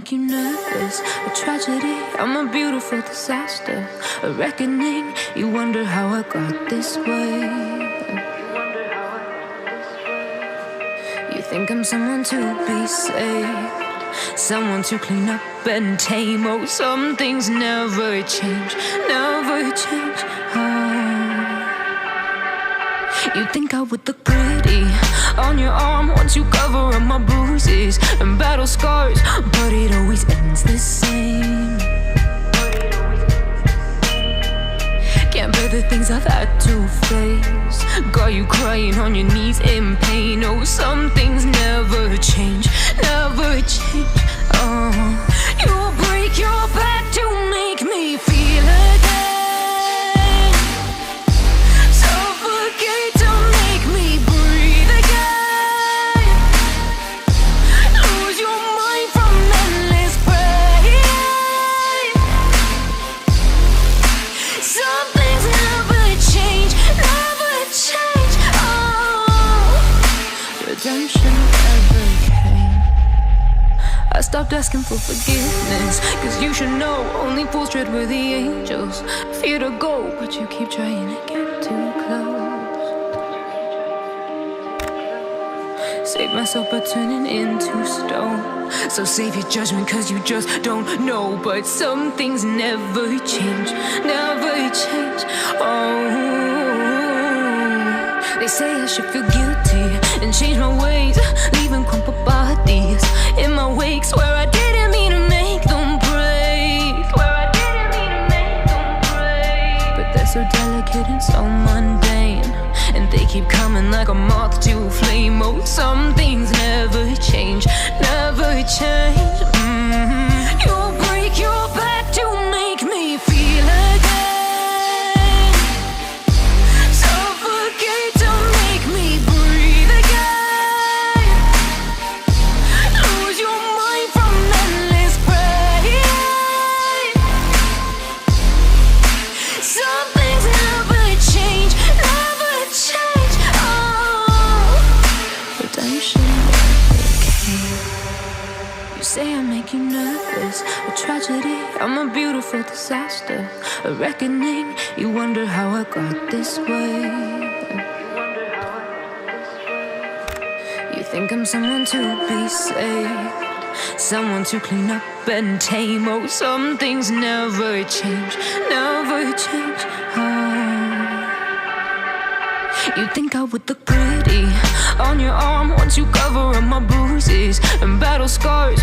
make you nervous. A tragedy, I'm a beautiful disaster. A reckoning, you wonder how I got this way. You think I'm someone to be saved, someone to clean up and tame. Oh, some things never change, never change. You think I would look pretty on your arm once you cover up my bruises and battle scars, but it always ends the same. Can't bear the things I've had to face, got you crying on your knees in pain. Oh, some things never change, never change. You'll break your back to make me feel again, suffocate to make me breathe again, lose your mind from endless pain. Some things never change, never change. Redemption never came. I stopped asking for forgiveness, cause you should know only fools tread where the angels fear to go, but you keep trying to get too close. Save myself by turning into stone, so save your judgment cause you just don't know. But some things never change, never change. They say I should feel guilty and change my ways, leaving crumpled bodies in my wake. Swear I didn't mean to make them break, swear I didn't mean to make them break. But they're so delicate and so mundane, and they keep coming like a moth to a flame. Oh, some things never change, never change. You'll break your back to make me feel again, suffocate to make me breathe again, lose your mind from endless pain. Some things never change, never change. Redemption never came. You say I make you nervous, a tragedy, I'm a beautiful disaster. A reckoning, you wonder how I got this way. You think I'm someone to be saved, someone to clean up and tame. Oh, some things never change, never change. You think I would look pretty on your arm once you cover up my bruises and battle scars,